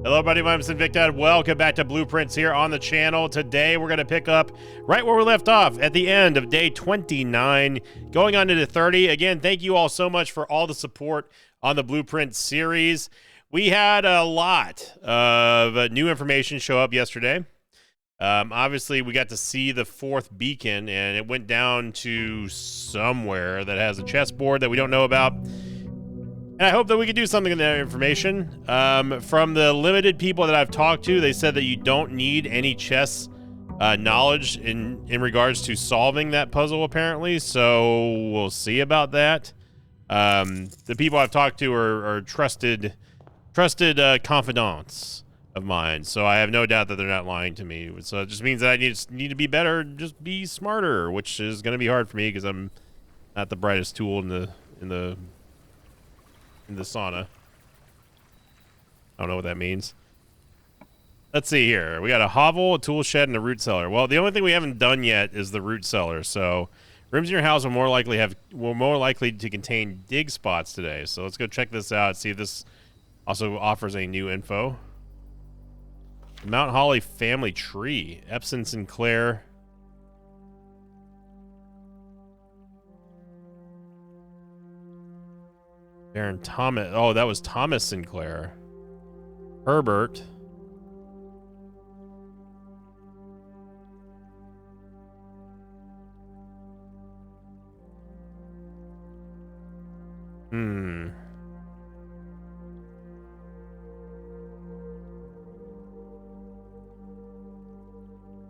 Hello, everybody. My name is Invicta. Welcome back to Blueprints here on the channel. Today, we're going to pick up right where we left off at the end of day 29, going on into 30. Again, thank you all so much for all the support on the Blueprint series. We had a lot of new information show up yesterday. Obviously, we got to see the fourth beacon, and it went down to somewhere that has a chessboard that we don't know about. And I hope that we can do something with that information. From the limited people that I've talked to, they said that you don't need any chess knowledge in regards to solving that puzzle, apparently. So we'll see about that. The people I've talked to are trusted confidants of mine. So I have no doubt that they're not lying to me. So it just means that I need to be better, just be smarter, which is going to be hard for me because I'm not the brightest tool in the sauna. I don't know what that means. Let's see here. We got a hovel, a tool shed, and a root cellar. Well, the only thing we haven't done yet is the root cellar. So rooms in your house will more likely to contain dig spots today. So let's go check this out. See if this also offers any new info. Mount Holly family tree. Epson Sinclair. Baron Thomas. Oh, that was Thomas Sinclair. Herbert.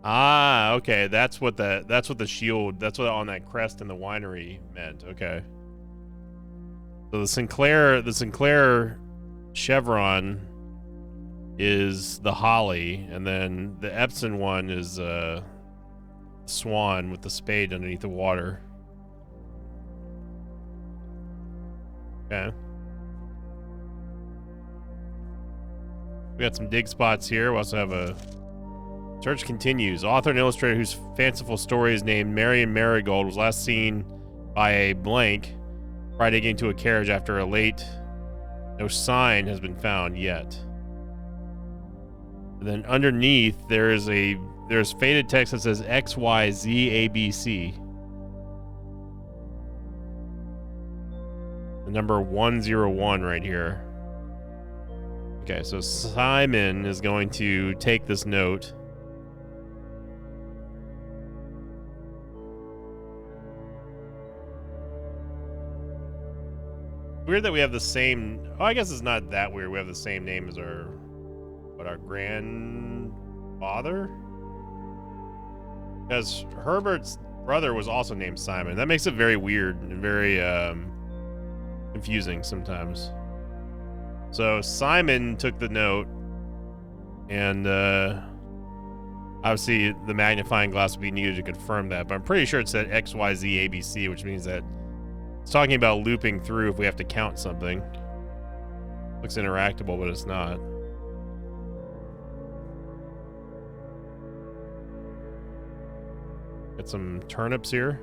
Ah, okay. That's what the shield. That's what on that crest in the winery meant. Okay. So the Sinclair chevron is the holly, and then the Epson one is swan with the spade underneath the water. Okay. We got some dig spots here. We also have a search continues. Author and illustrator whose fanciful story is named Marion Marigold was last seen by a blank riding into a carriage after a late. No sign has been found yet. And then underneath there's faded text that says XYZABC. The number 101 right here. Okay, so Simon is going to take this note. Weird that we have the same. Oh, I guess it's not that weird. We have the same name as our grandfather. Because Herbert's brother was also named Simon. That makes it very weird and very confusing sometimes. So Simon took the note, and obviously the magnifying glass would be needed to confirm that. But I'm pretty sure it said XYZABC, which means that it's talking about looping through if we have to count something. Looks interactable, but it's not. Got some turnips here.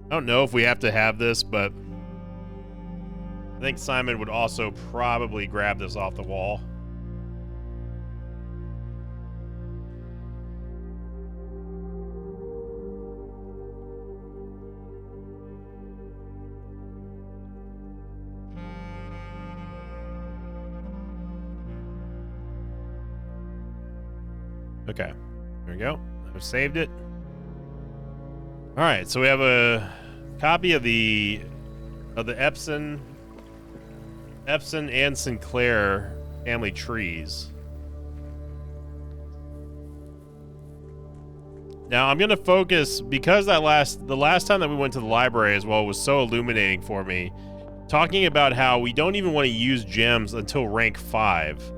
I don't know if we have to have this, but I think Simon would also probably grab this off the wall. Okay, there we go. I've saved it. All right, so we have a copy of the Epson and Sinclair family trees. Now I'm gonna focus, because the last time that we went to the library as well was so illuminating for me, talking about how we don't even want to use gems until rank 5.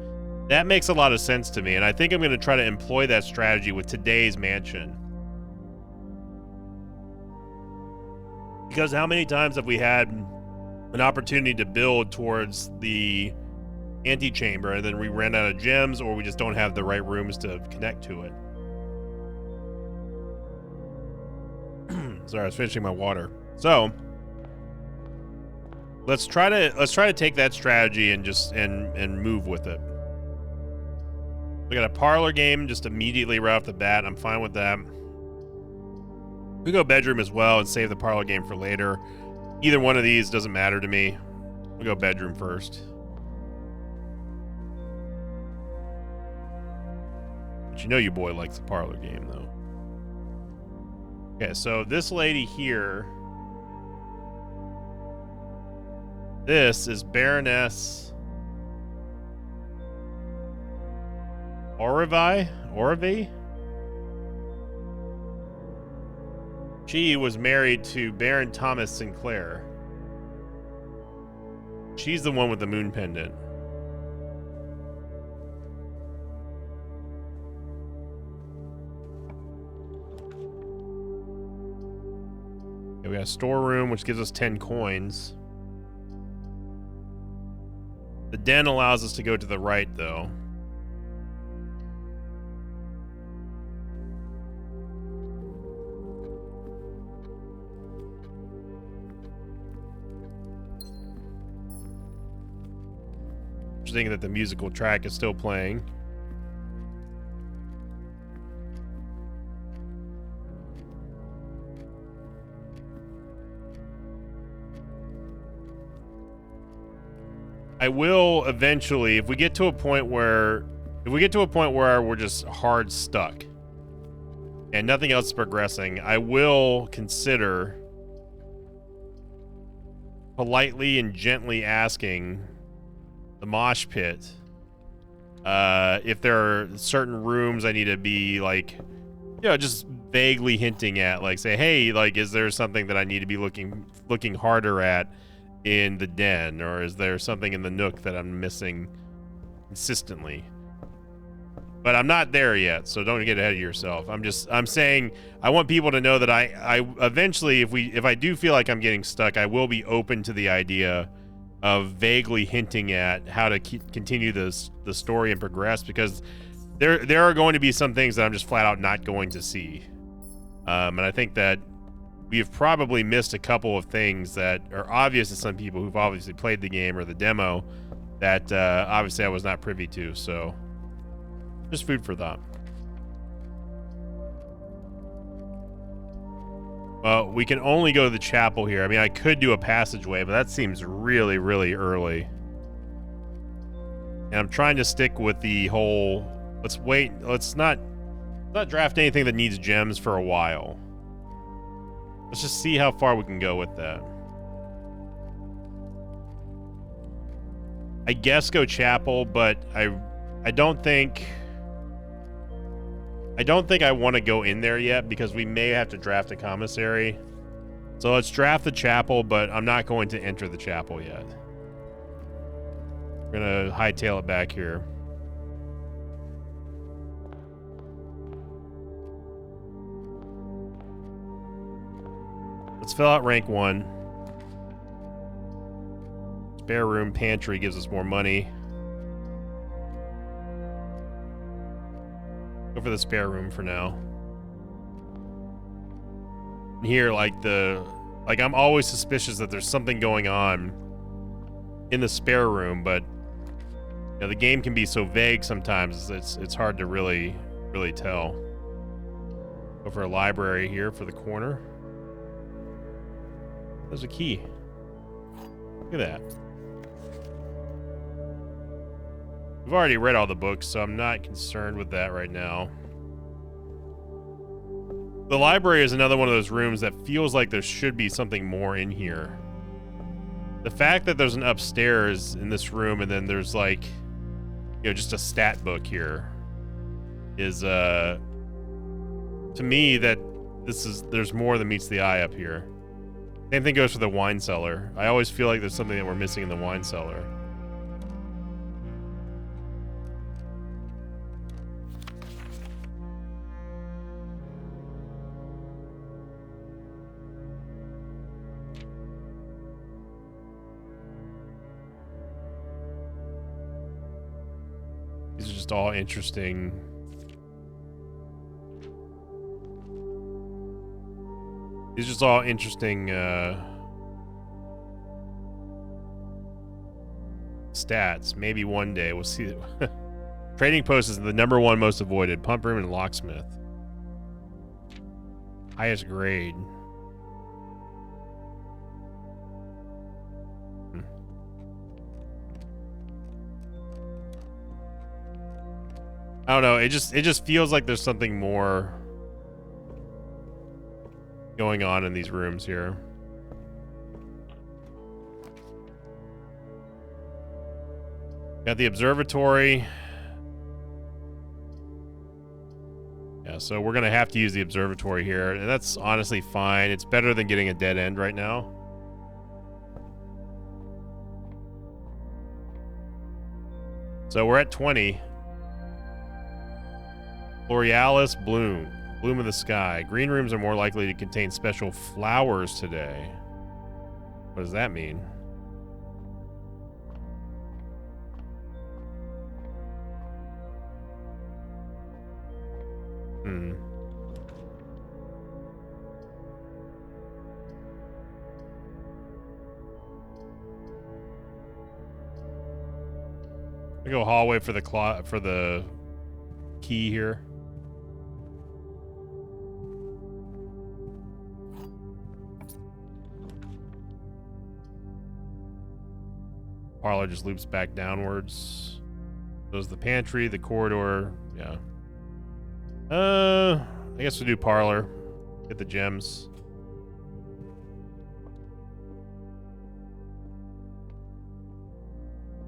That makes a lot of sense to me, and I think I'm gonna try to employ that strategy with today's mansion. Because how many times have we had an opportunity to build towards the antechamber and then we ran out of gems, or we just don't have the right rooms to connect to it? Sorry, I was finishing my water. So let's try to take that strategy and just and move with it. We got a parlor game just immediately right off the bat. I'm fine with that. We go bedroom as well and save the parlor game for later. Either one of these doesn't matter to me. We'll go bedroom first. But you know your boy likes the parlor game, though. Okay, so this lady here... This is Baroness... Orivy? She was married to Baron Thomas Sinclair. She's the one with the moon pendant. Okay, we got a storeroom, which gives us 10 coins. The den allows us to go to the right, though. Thinking that the musical track is still playing. I will eventually, if we get to a point where we're just hard stuck and nothing else is progressing, I will consider politely and gently asking the mosh pit if there are certain rooms I need to be like, you know, just vaguely hinting at, like say, hey, like, is there something that I need to be looking harder at in the den, or is there something in the nook that I'm missing consistently? But I'm not there yet, so don't get ahead of yourself. I'm saying I want people to know that I eventually, if I do feel like I'm getting stuck, I will be open to the idea of vaguely hinting at how to continue the story and progress, because there are going to be some things that I'm just flat out not going to see. And I think that we've probably missed a couple of things that are obvious to some people who've obviously played the game or the demo that obviously I was not privy to. So just food for thought. Well, we can only go to the chapel here. I mean, I could do a passageway, but that seems really, really early. And I'm trying to stick with the whole, let's wait, let's not draft anything that needs gems for a while. Let's just see how far we can go with that. I guess go chapel, but I don't think I want to go in there yet, because we may have to draft a commissary. So let's draft the chapel, but I'm not going to enter the chapel yet. We're going to hightail it back here. Let's fill out rank 1. Spare room pantry gives us more money. Go for the spare room for now. And here, like I'm always suspicious that there's something going on in the spare room, but you know, the game can be so vague sometimes. It's hard to really tell. Go for a library here for the corner. There's a key. Look at that. We've already read all the books, so I'm not concerned with that right now. The library is another one of those rooms that feels like there should be something more in here. The fact that there's an upstairs in this room and then there's like, you know, just a stat book here is, to me, that there's more than meets the eye up here. Same thing goes for the wine cellar. I always feel like there's something that we're missing in the wine cellar. These are just all interesting. These are just all interesting stats. Maybe one day we'll see. Trading post is the #1 most avoided. Pump room and locksmith. Highest grade. I don't know. It just feels like there's something more going on in these rooms here. Got the observatory. Yeah, so we're gonna have to use the observatory here, and that's honestly fine. It's better than getting a dead end right now. So we're at 20. Borealis bloom. Bloom of the sky. Green rooms are more likely to contain special flowers today. What does that mean? I go hallway for the key here. Parlor just loops back downwards. Goes the pantry, the corridor. Yeah. I guess we'll do parlor. Get the gems.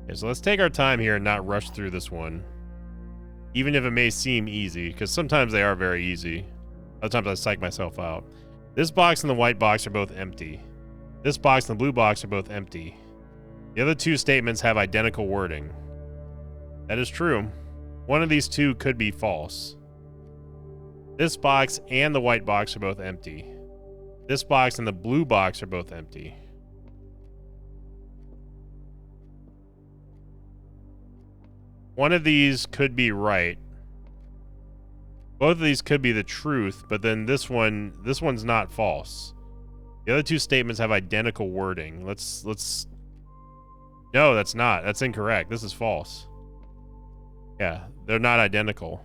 Okay, so let's take our time here and not rush through this one. Even if it may seem easy, because sometimes they are very easy. Other times I psych myself out. This box and the white box are both empty. This box and the blue box are both empty. The other two statements have identical wording. That is true. One of these two could be false. This box and the white box are both empty. This box and the blue box are both empty. One of these could be right. Both of these could be the truth, but then this one's not false. The other two statements have identical wording. Let's No, that's not. That's incorrect. This is false. Yeah, they're not identical.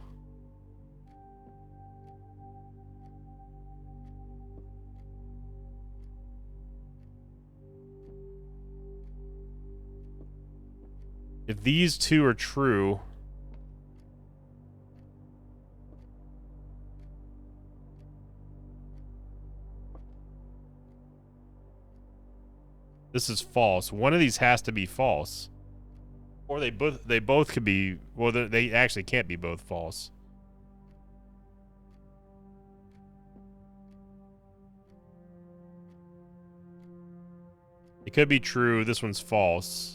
If these two are true, this is false. One of these has to be false. Or they both could be, well, they actually can't be both false. It could be true. This one's false.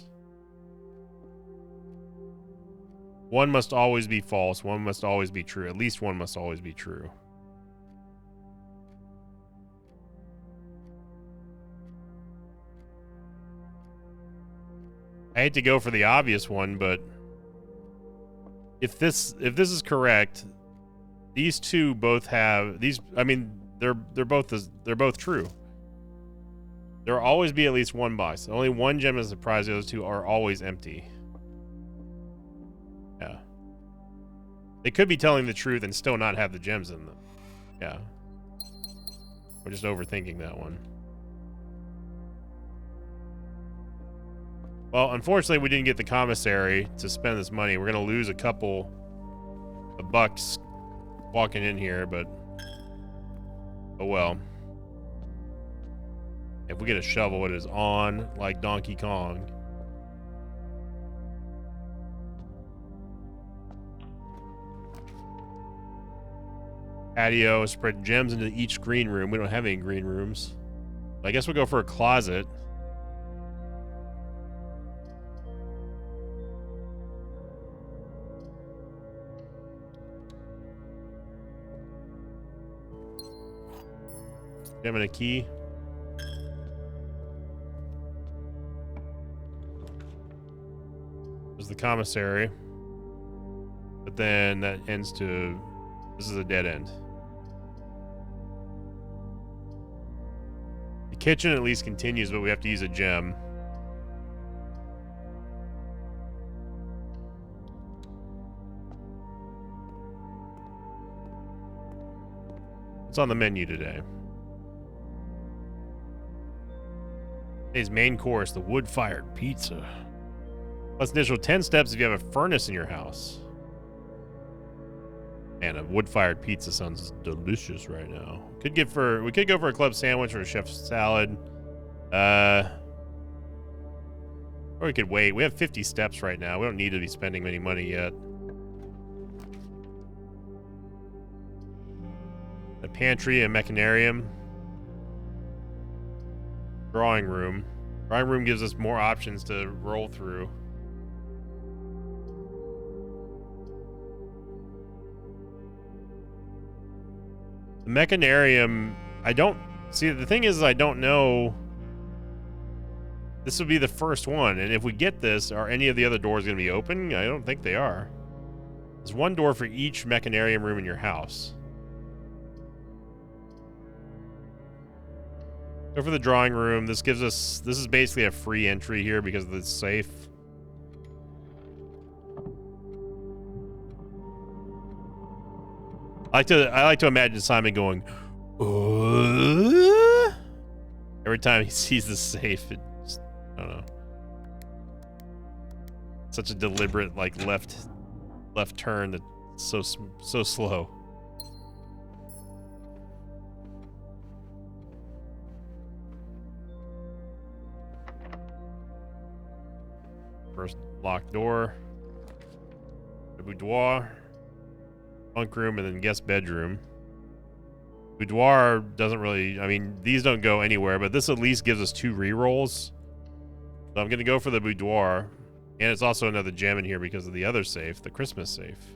One must always be false. One must always be true. At least one must always be true. I hate to go for the obvious one, but if this is correct, these two both have these. I mean, they're both true. There will always be at least one box. Only one gem is a surprise. The other two are always empty. Yeah. They could be telling the truth and still not have the gems in them. Yeah. We're just overthinking that one. Well, unfortunately, we didn't get the commissary to spend this money. We're going to lose a couple of bucks walking in here, but oh well. If we get a shovel, it is on like Donkey Kong. Patio, spread gems into each green room. We don't have any green rooms. I guess we'll go for a closet. Gem and a key. There's the commissary. But then that ends to... This is a dead end. kitchen at least continues, but we have to use a gem. What's on the menu today? Today's main course, the wood-fired pizza. Plus additional 10 steps if you have a furnace in your house. Man, a wood-fired pizza sounds delicious right now. We could go for a club sandwich or a chef's salad. Or we could wait. We have 50 steps right now. We don't need to be spending any money yet. A pantry, a mechanarium. Drawing room. Drawing room gives us more options to roll through. The mechanarium, I don't see. The thing is, I don't know. This would be the first one, and if we get this, are any of the other doors going to be open? I don't think they are. There's one door for each mechanarium room in your house. Go for the drawing room. This gives us. This is basically a free entry here because of the safe. I like to imagine Simon going, every time he sees the safe. It just, I don't know. Such a deliberate, like, left turn that's so slow. First locked door. The boudoir. Bunk room, and then guest bedroom. Boudoir doesn't really, I mean, these don't go anywhere, but this at least gives us 2 rerolls. So I'm going to go for the boudoir. And it's also another gem in here because of the other safe, the Christmas safe.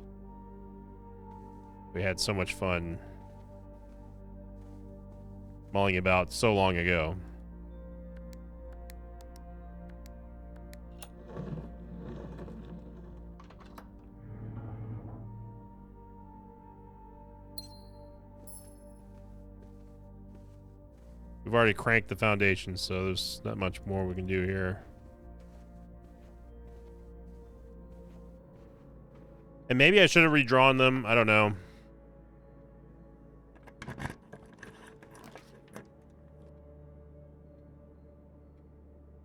We had so much fun mulling about so long ago. We've already cranked the foundation, so there's not much more we can do here. And maybe I should have redrawn them. I don't know.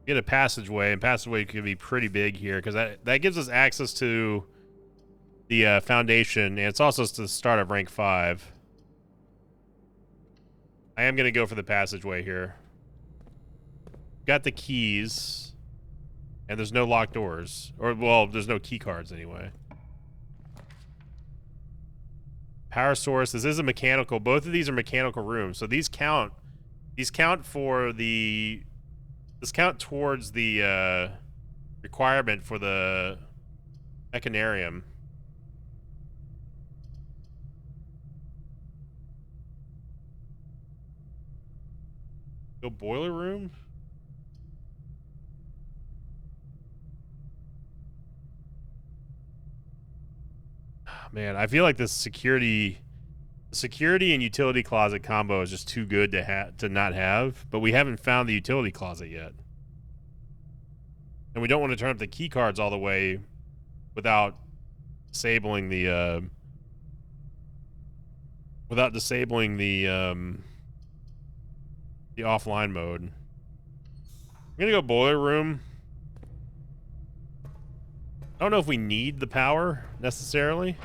Get a passageway, and passageway could be pretty big here because that gives us access to the foundation, and it's also the start of rank 5. I am going to go for the passageway here. Got the keys. And there's no locked doors. Or, well, there's no key cards anyway. Power source. This is a mechanical. Both of these are mechanical rooms. So these count. These count for the... This count towards the requirement for the mechanarium. Go boiler room? Man, I feel like this security and utility closet combo is just too good to not have, but we haven't found the utility closet yet. And we don't want to turn up the key cards all the way without disabling the offline mode. I'm gonna go boiler room. I don't know if we need the power necessarily.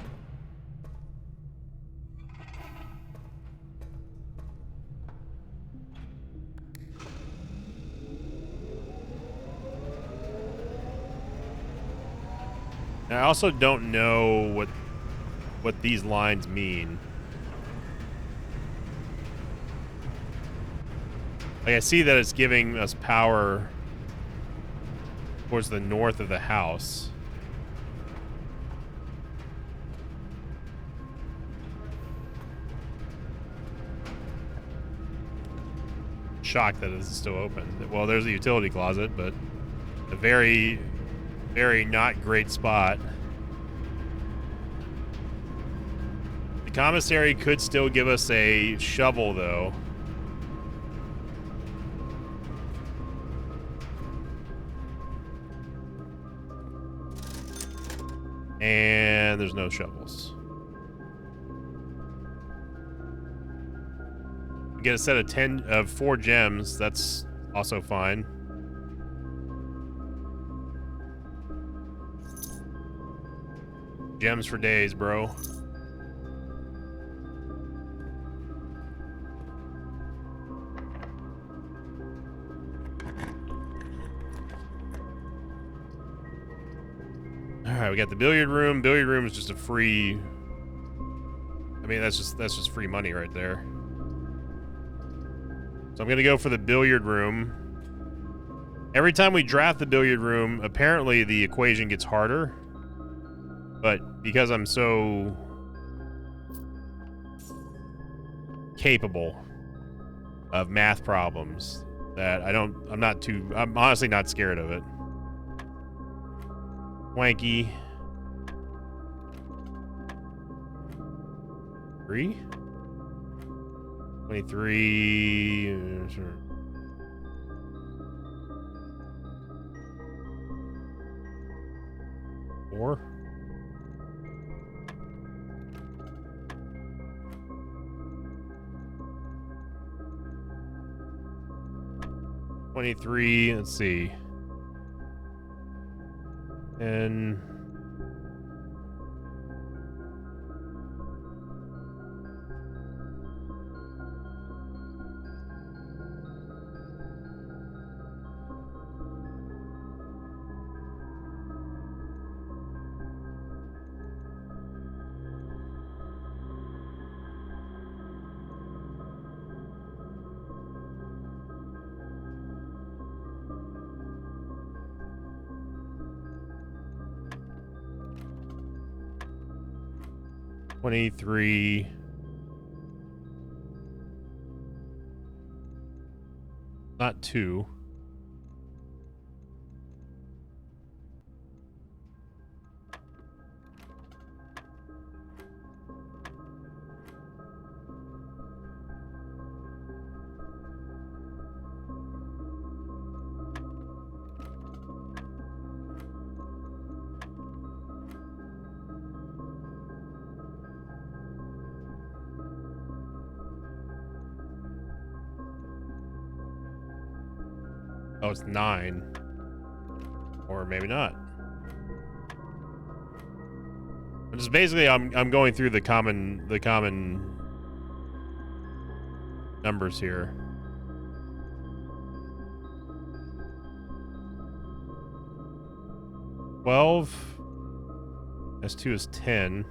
And I also don't know what these lines mean. Like, I see that it's giving us power towards the north of the house. Shocked that it's still open. Well, there's a utility closet, but a very, very not great spot. The commissary could still give us a shovel, though. And there's no shovels. We get a set of 4 gems. That's also fine. Gems for days, bro. Alright, we got the billiard room. Billiard room is just a free... I mean, that's just free money right there. So I'm gonna go for the billiard room. Every time we draft the billiard room, apparently the equation gets harder. But because I'm so capable of math problems that I'm honestly not scared of it. Wanky. 3? 23. Sure. 4. Let's see. And 23. Not 2. Oh, it's 9. Or maybe not. Just basically I'm going through the common numbers here. $12. S2 is 10.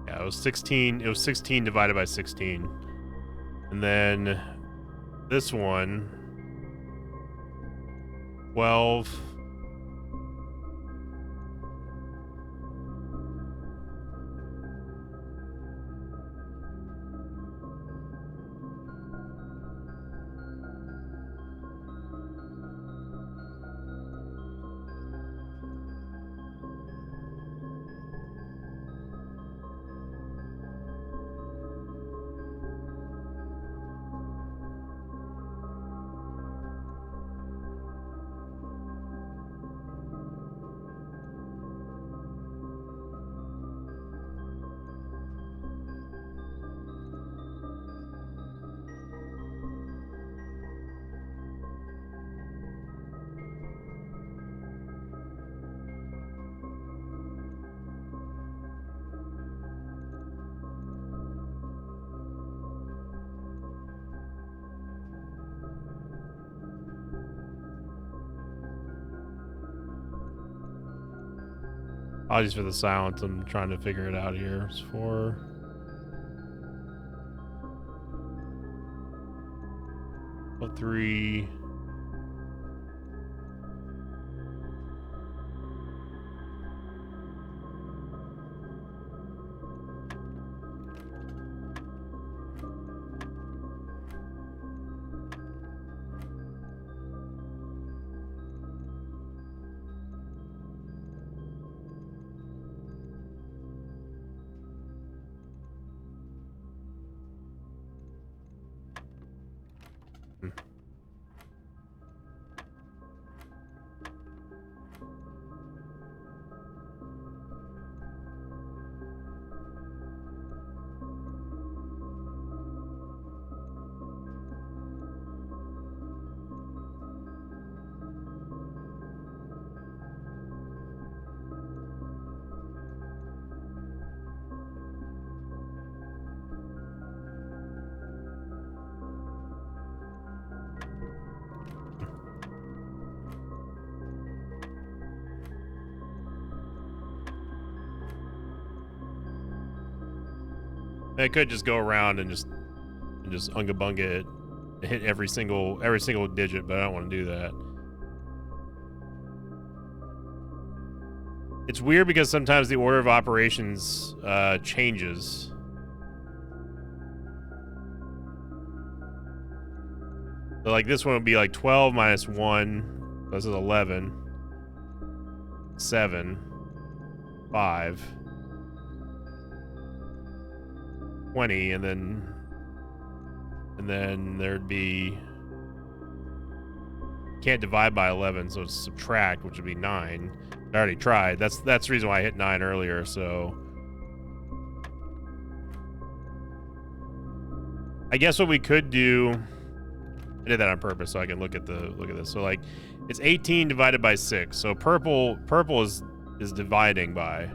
Yeah, it was 16. It was 16 divided by 16. And then this one, 12. Apologies for the silence. I'm trying to figure it out here. It's 4. What 3? I could just go around and just unga bunga it, hit every single digit, but I don't want to do that. It's weird because sometimes the order of operations changes. So like this one would be like 12 minus 1. This is 11. 7. 5. 20, and then there'd be, can't divide by 11, so it's subtract, which would be 9. I already tried. That's the reason why I hit 9 earlier. So I guess what we could do, I did that on purpose so I can look at this. So like it's 18 divided by 6. So purple is dividing by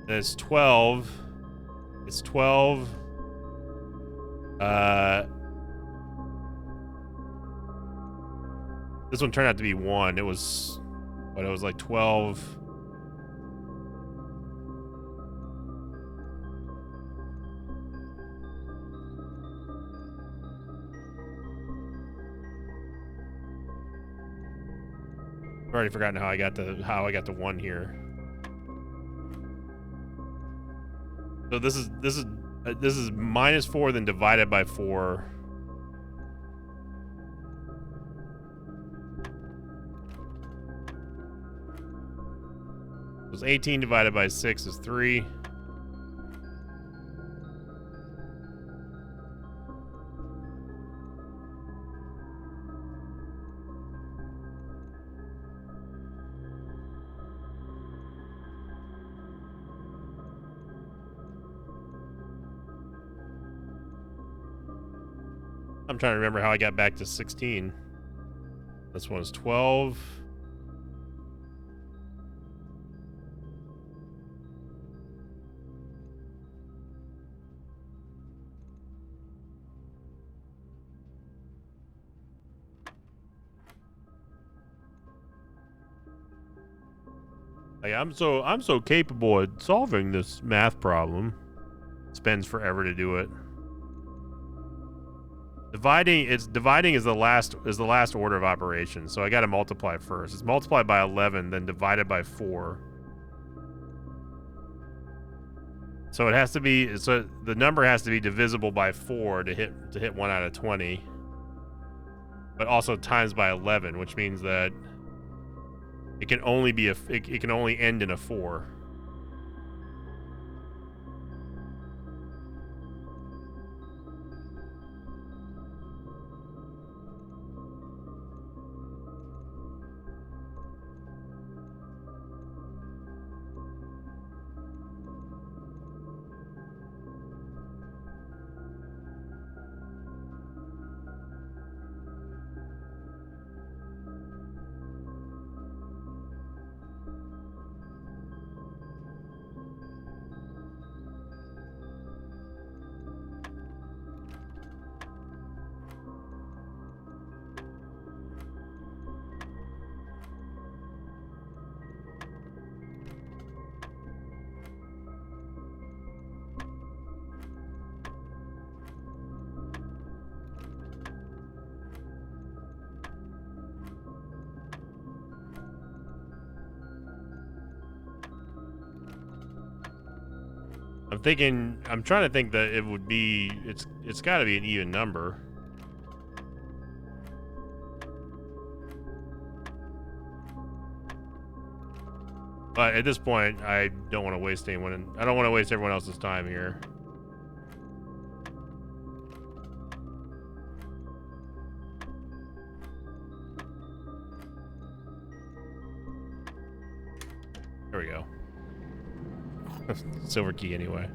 and it's 12. It's 12. This one turned out to be 1. It was like 12. I've already forgotten how I got to 1 here. So this is minus 4, then divided by 4. So 18 divided by 6 is 3. I'm trying to remember how I got back to 16. This one is 12. Like, I'm so capable at solving this math problem. Spends forever to do it. Dividing is the last order of operations. So I got to multiply first. It's multiplied by 11, then divided by 4. So it has to be, so the number has to be divisible by 4 to hit 1 out of 20. But also times by 11, which means that it can only be it can only end in a 4. I'm trying to think that it would be, it's got to be an even number. But at this point, I don't want to waste anyone, I don't want to waste everyone else's time here. Silver key anyway.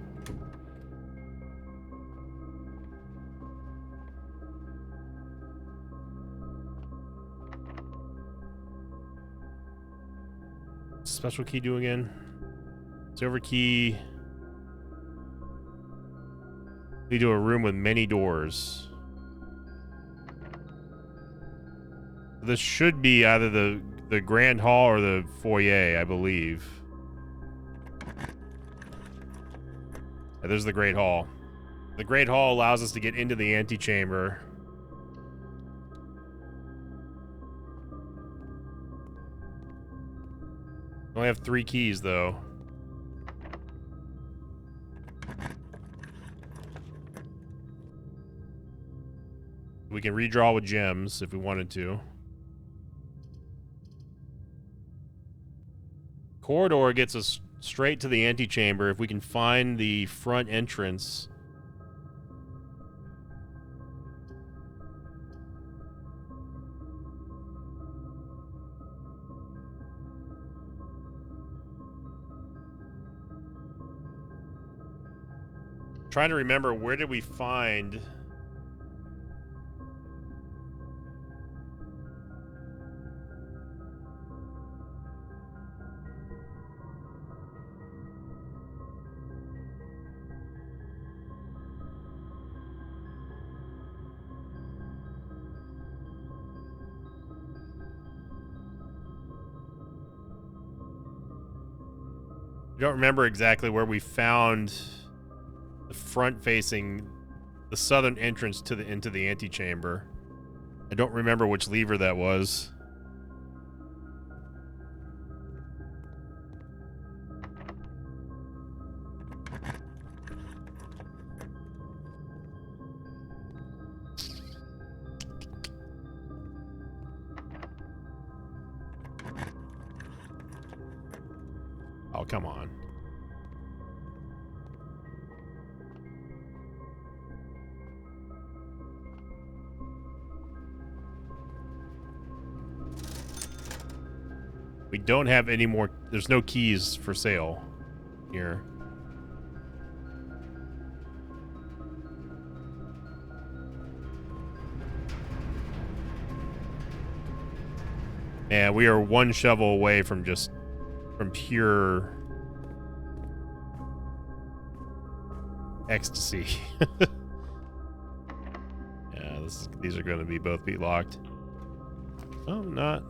Special key do again? Silver key. We do a room with many doors. This should be either the grand hall or the foyer, I believe. Yeah, there's the great hall. The great hall allows us to get into the antechamber. We only have 3 keys, though. We can redraw with gems if we wanted to. Corridor gets us straight to the antechamber if we can find the front entrance. Trying to remember, where did we find... I don't remember exactly where we found the front-facing, the southern entrance to into the antechamber. I don't remember which lever that was. Oh, come on. We don't have any more. There's no keys for sale here. And we are one shovel away from pure ecstasy. Yeah, these are going to both be locked. Oh, not.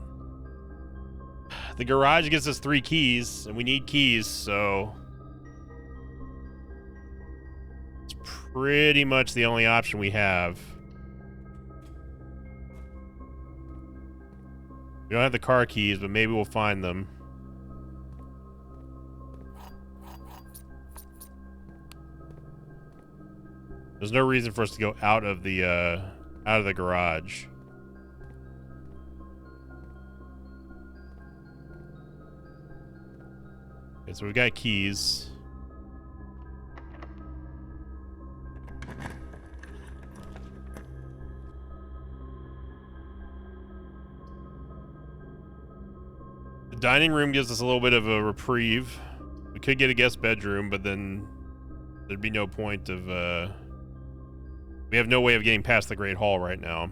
The garage gives us 3 keys, and we need keys, so it's pretty much the only option we have. We don't have the car keys, but maybe we'll find them. There's no reason for us to go out of the garage. Okay, so we've got keys. The dining room gives us a little bit of a reprieve. We could get a guest bedroom, but then there'd be no point of, we have no way of getting past the Great Hall right now.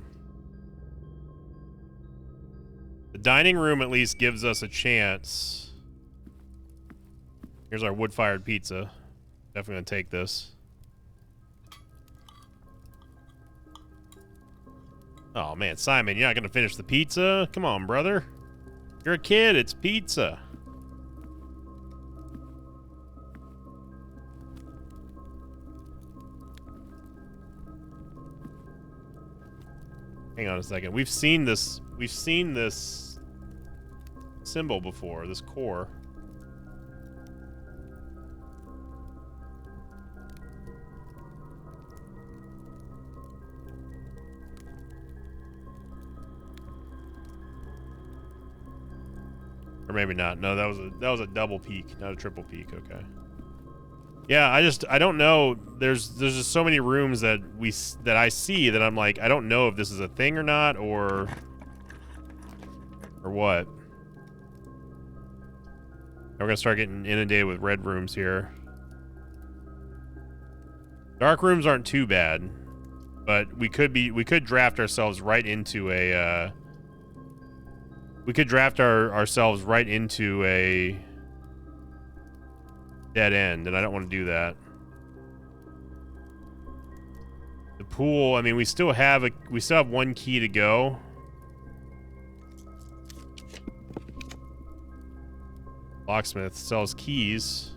The dining room at least gives us a chance. Here's our wood-fired pizza. Definitely gonna take this. Oh man, Simon, you're not gonna finish the pizza? Come on, brother. You're a kid, it's pizza. Hang on a second. We've seen this symbol before, this core. Or maybe not. No, that was a double peak, not a triple peak. Okay. Yeah, I don't know. There's just so many rooms that I see that I'm like, I don't know if this is a thing or not, or what. We're gonna start getting inundated with red rooms here. Dark rooms aren't too bad, but we could draft ourselves right into a ourselves right into a dead end, and I don't want to do that. The pool, I mean, we still have one key to go. Locksmith sells keys.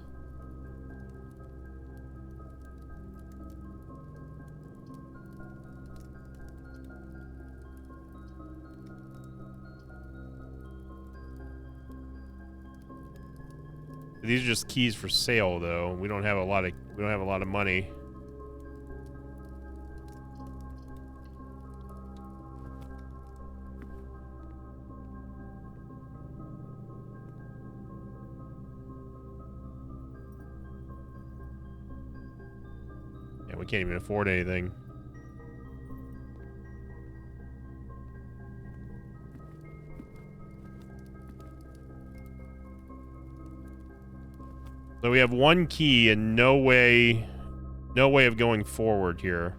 These are just keys for sale, though. We don't have a lot of money. Yeah, we can't even afford anything. So we have one key and no way of going forward here.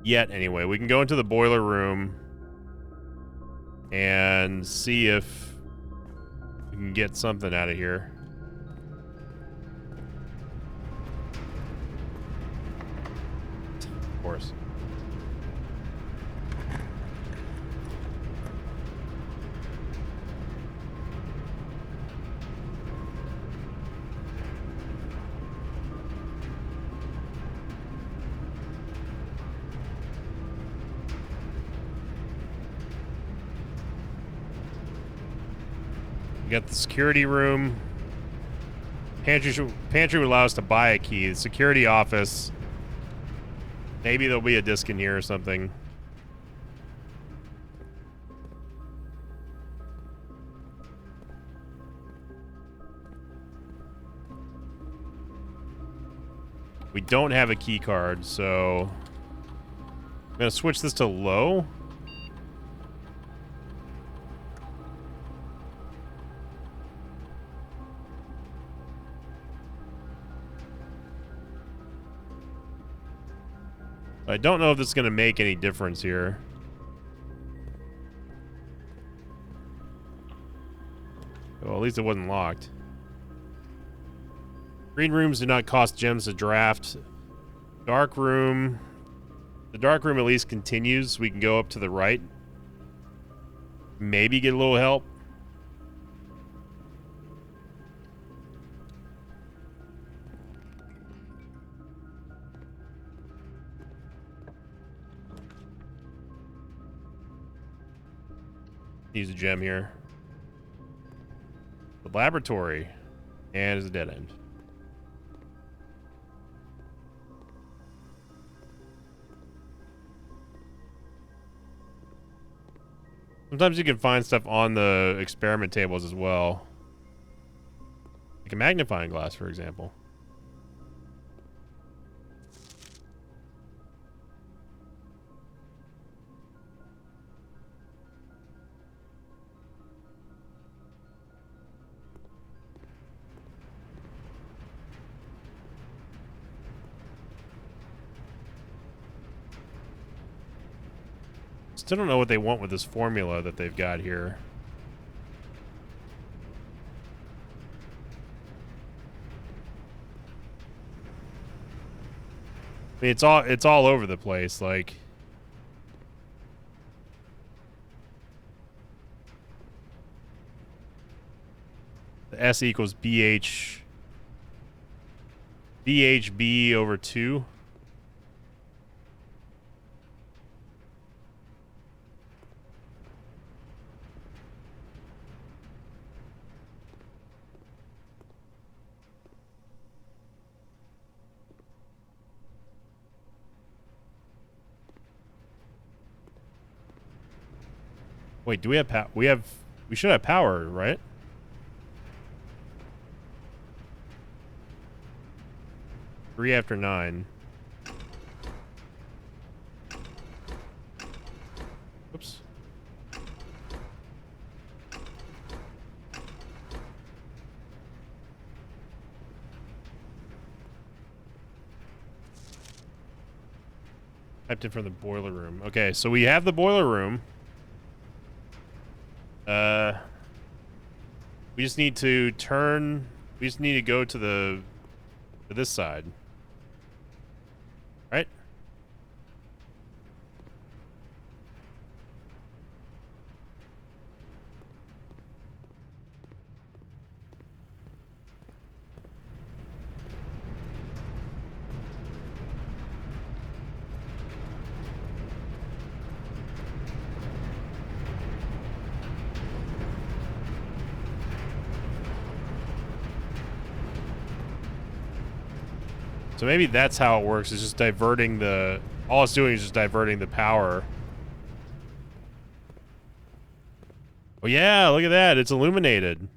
Yet, anyway. We can go into the boiler room and see if we can get something out of here. Of course. We got the security room. Pantry would allow us to buy a key. The security office. Maybe there'll be a disc in here or something. We don't have a key card, so I'm gonna switch this to low. I don't know if this is going to make any difference here. Well, at least it wasn't locked. Green rooms do not cost gems to draft. Dark room. The dark room at least continues. We can go up to the right. Maybe get a little help. Use a gem here. The laboratory. And it's a dead end. Sometimes you can find stuff on the experiment tables as well. Like a magnifying glass, for example. Still don't know what they want with this formula that they've got here. I mean, it's all over the place, like the S equals BHB over 2. Wait, do we have power? We should have power, right? Three after 9. Oops. Typed in from the boiler room. Okay, so we have the boiler room. We just need to turn. We just need to go to this side. Right? So maybe that's how it works. It's just diverting the... All it's doing is just diverting the power. Oh yeah, look at that. It's illuminated.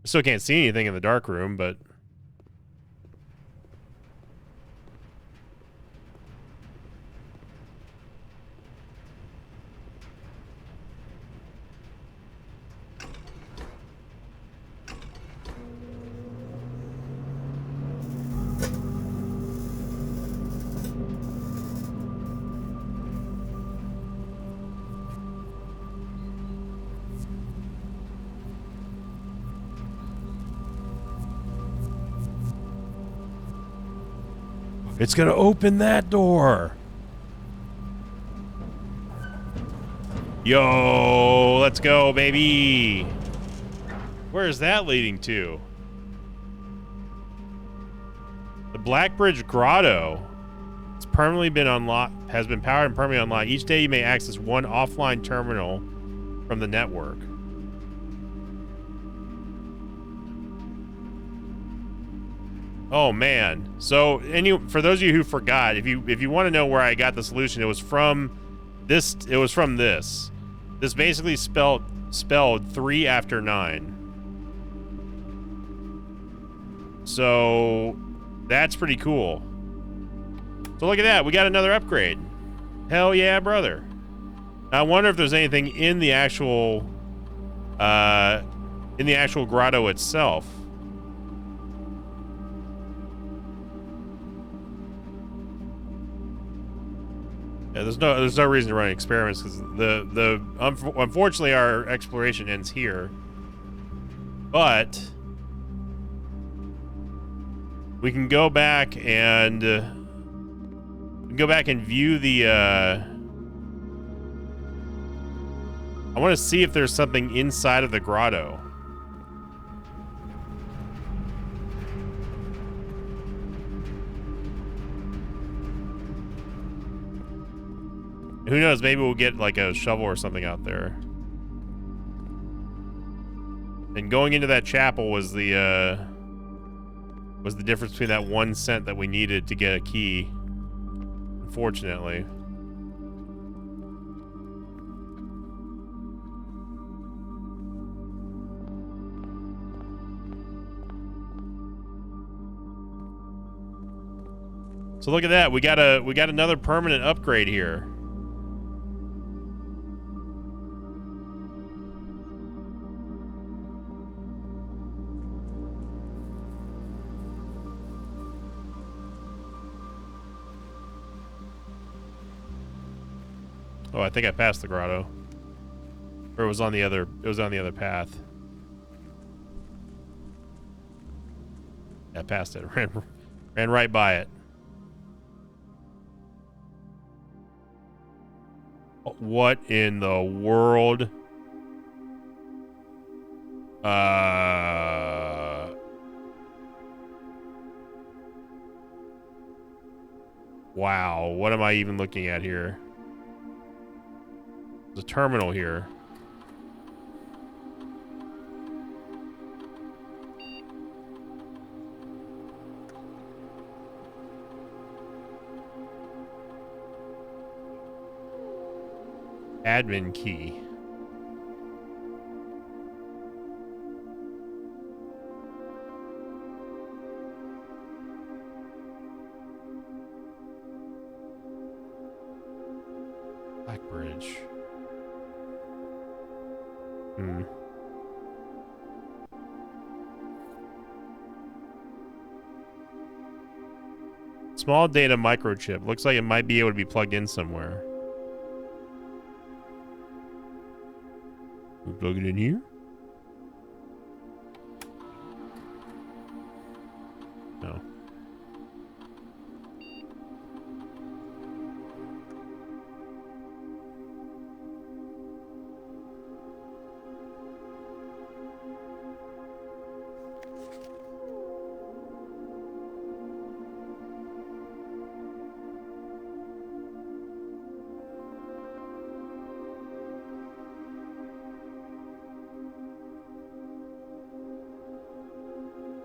I still can't see anything in the dark room, but... It's gonna open that door. Yo, let's go, baby. Where is that leading to? The Blackbridge Grotto. It's permanently been unlocked, has been powered and permanently unlocked. Each day you may access one offline terminal from the network. Oh man. So for those of you who forgot, if you want to know where I got the solution, it was from this. This basically spelled 3 after 9. So that's pretty cool. So look at that, we got another upgrade. Hell yeah, brother. I wonder if there's anything in the actual grotto itself. Yeah, there's no reason to run experiments because unfortunately our exploration ends here. But we can go back and view the. I want to see if there's something inside of the grotto. Who knows? Maybe we'll get like a shovel or something out there. And going into that chapel was the difference between that 1 cent that we needed to get a key. Unfortunately. So look at that. We got another permanent upgrade here. Oh, I think I passed the grotto. Or it was on the other path. Yeah, I passed it. Ran right by it. What in the world? Wow, what am I even looking at here? There's a terminal here. Admin key. Blackbridge. Small data microchip. Looks like it might be able to be plugged in somewhere. We'll plug it in here. No.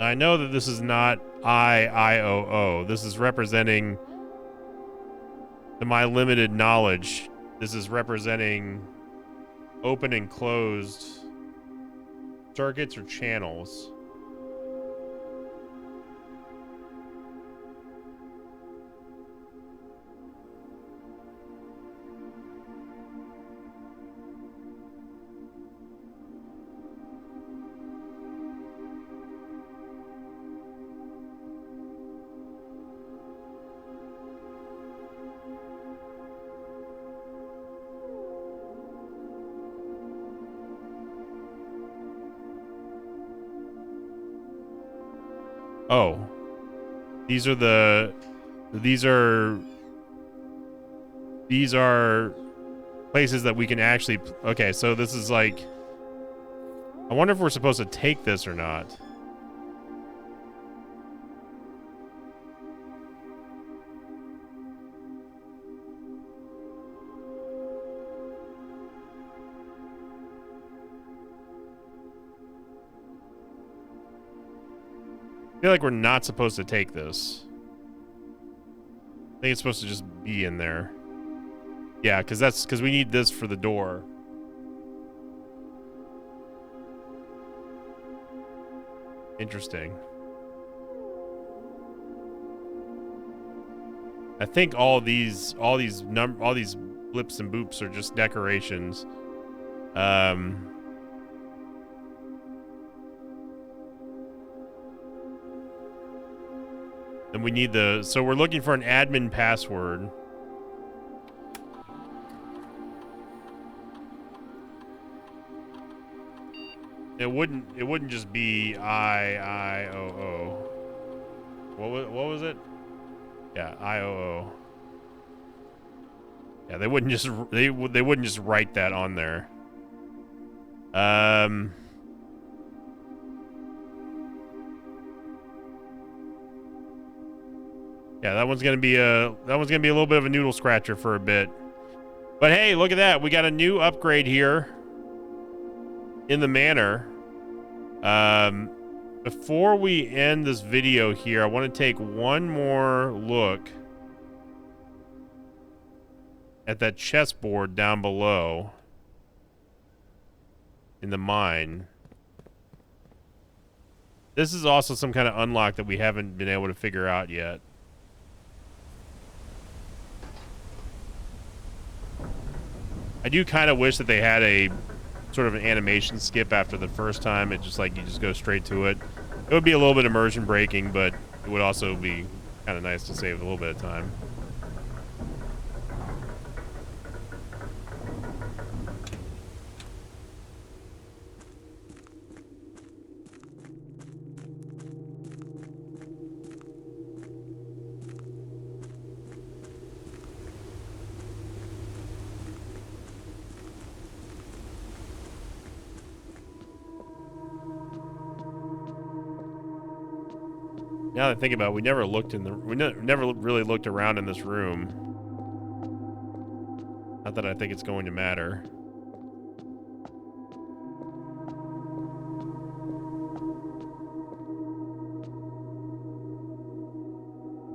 I know that this is not IOO. This is representing, to my limited knowledge, this is representing open and closed circuits or channels. Oh, these are places that we can actually, okay, so this is like, I wonder if we're supposed to take this or not. I feel like we're not supposed to take this. I think it's supposed to just be in there. Yeah, because we need this for the door. Interesting. I think all these blips and boops are just decorations. And we need so we're looking for an admin password. It wouldn't just be IOO. What was it? Yeah, IOO. Yeah, they wouldn't just write that on there. Yeah, that one's gonna be a little bit of a noodle scratcher for a bit. But hey, look at that. We got a new upgrade here in the manor. Before we end this video here, I want to take one more look at that chessboard down below in the mine. This is also some kind of unlock that we haven't been able to figure out yet. I do kind of wish that they had a sort of an animation skip after the first time. It just like you just go straight to it. It would be a little bit immersion breaking, but it would also be kind of nice to save a little bit of time. Now that I think about it, we never really looked around in this room. Not that I think it's going to matter.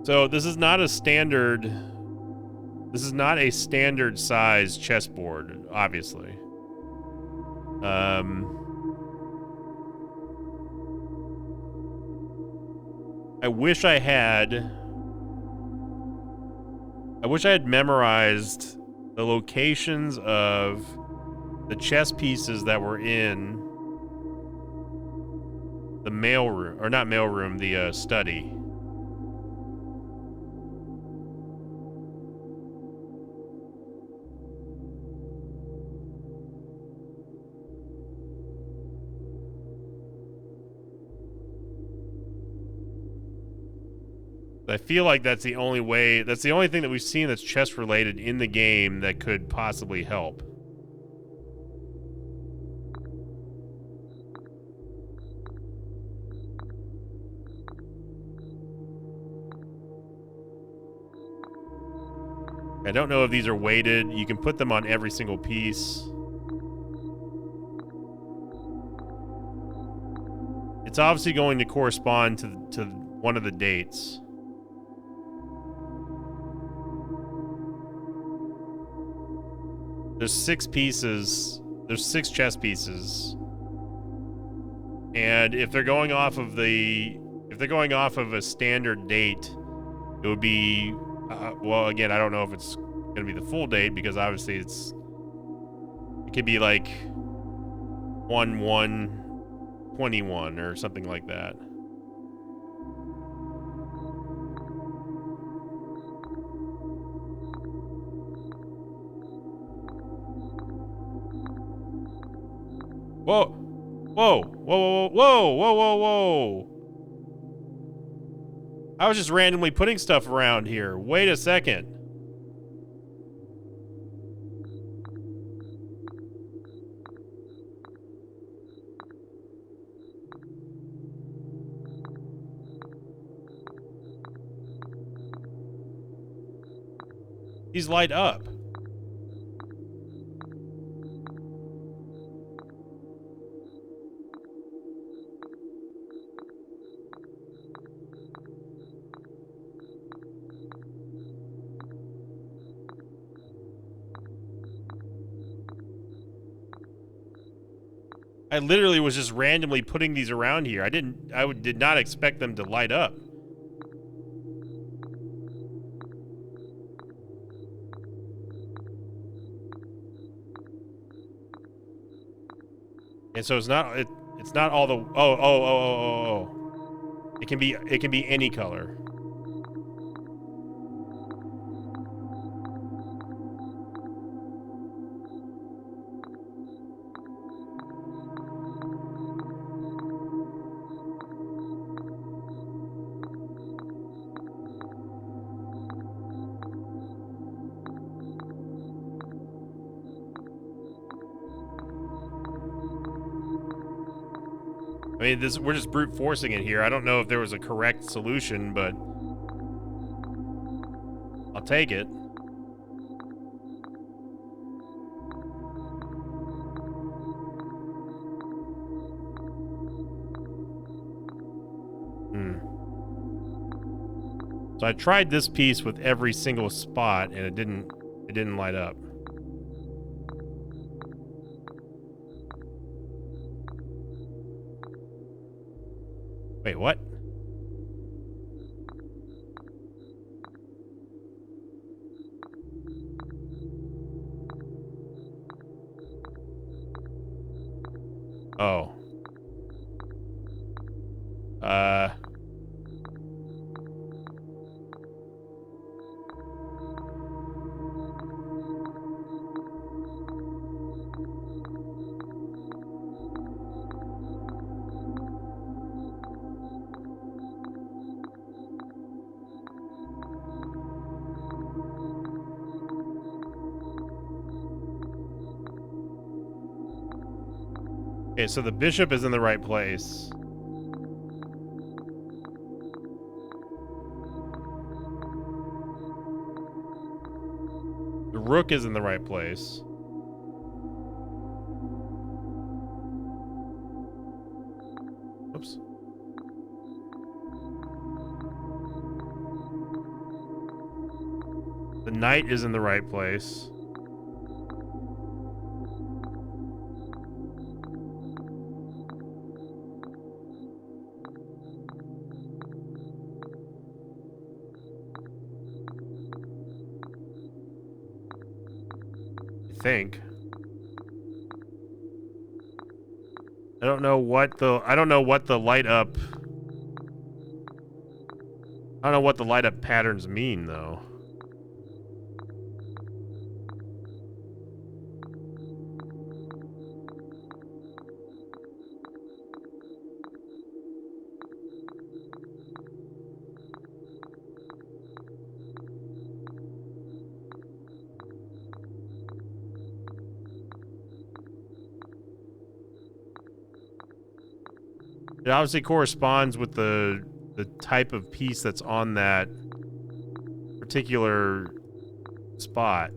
So this is not a standard size chessboard, obviously. I wish I had memorized the locations of the chess pieces that were in the mailroom, or not mailroom, the study. I feel like that's the only way, that's the only thing that we've seen that's chest related in the game that could possibly help. I don't know if these are weighted. You can put them on every single piece. It's obviously going to correspond to one of the dates. There's 6 pieces. There's 6 chess pieces. And if they're going off of a standard date, it would be well, again, I don't know if it's going to be the full date because obviously it could be like 1/1/21 or something like that. Whoa. Whoa. Whoa, whoa, whoa, whoa, whoa, whoa. I was just randomly putting stuff around here. Wait a second. These light up. I literally was just randomly putting these around here. I did not expect them to light up. And so it's not all the oh. It can be any color. I mean, we're just brute forcing it here. I don't know if there was a correct solution, but I'll take it. So I tried this piece with every single spot, and it didn't light up. Wait, what? Oh. Okay, so the bishop is in the right place. The rook is in the right place. Oops. The knight is in the right place. I think. I don't know what the light up. I don't know what the light up patterns mean though. It obviously corresponds with the type of piece that's on that particular spot.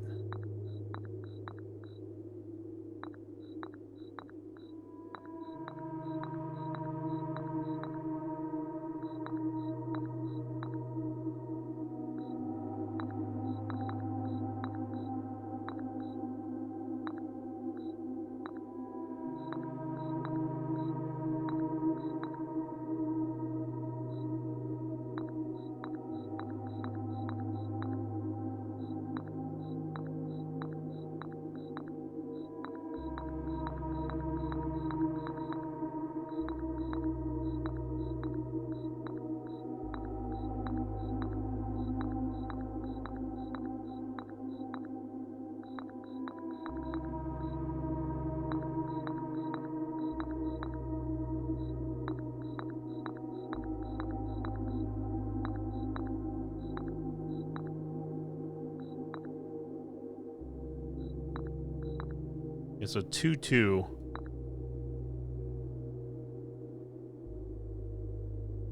Okay, so 2-2.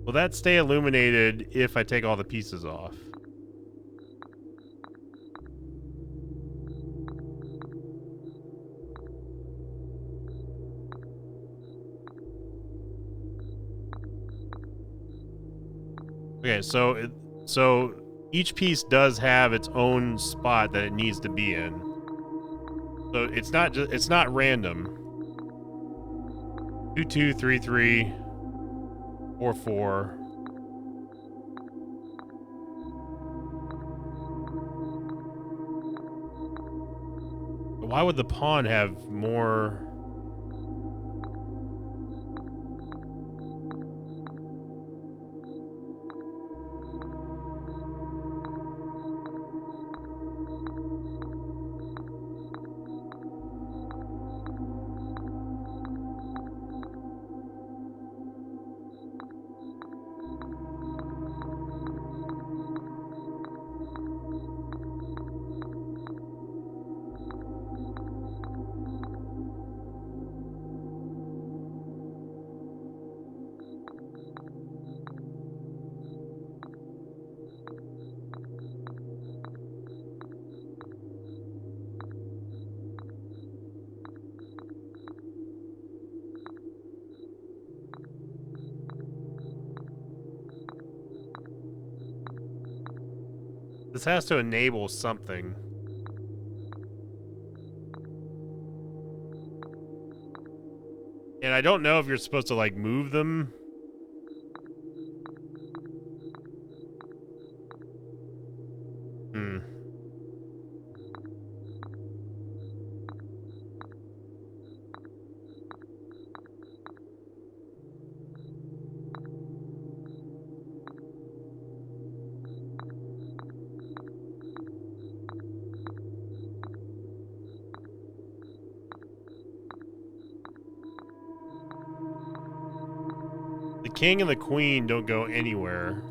Will that stay illuminated if I take all the pieces off? Okay, so each piece does have its own spot that it needs to be in. So it's not random. 2-2, 3-3, 4-4. Why would the pawn have more? This has to enable something. And I don't know if you're supposed to, like, move them. The king and the queen don't go anywhere.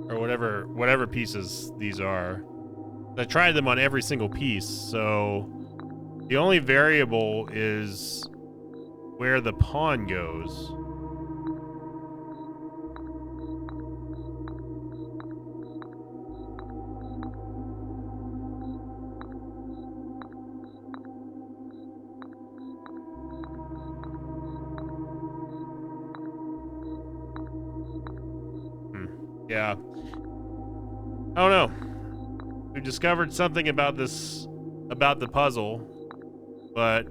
Or whatever pieces these are. I tried them on every single piece, so the only variable is where the pawn goes. Yeah. I don't know. We've discovered something about the puzzle, but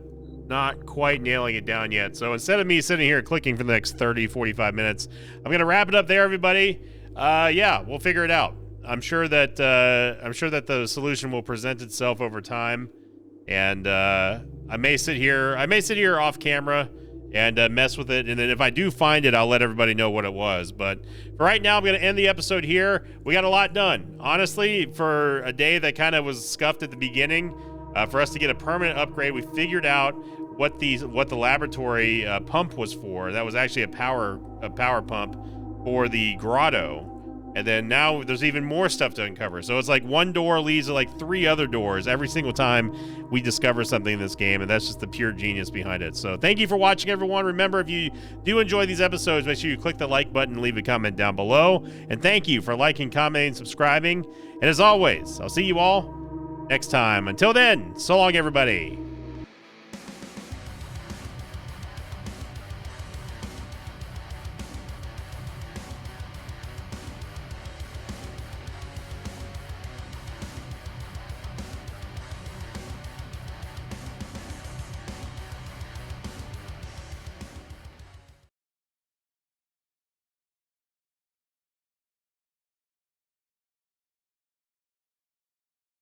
not quite nailing it down yet. So instead of me sitting here clicking for the next 30, 45 minutes, I'm going to wrap it up there, everybody. Yeah, we'll figure it out. I'm sure that the solution will present itself over time. And I may sit here off camera and mess with it, and then if I do find it, I'll let everybody know what it was. But for right now, I'm going to end the episode here. We got a lot done. Honestly, for a day that kind of was scuffed at the beginning, for us to get a permanent upgrade, we figured out what the laboratory pump was for. That was actually a power pump for the grotto. And then now there's even more stuff to uncover. So it's like one door leads to like 3 other doors every single time we discover something in this game. And that's just the pure genius behind it. So thank you for watching, everyone. Remember, if you do enjoy these episodes, make sure you click the like button and leave a comment down below. And thank you for liking, commenting, subscribing. And as always, I'll see you all next time. Until then, so long, everybody.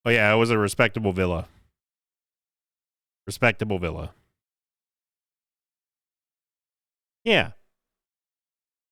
Oh, yeah, it was a respectable villa. Respectable villa. Yeah.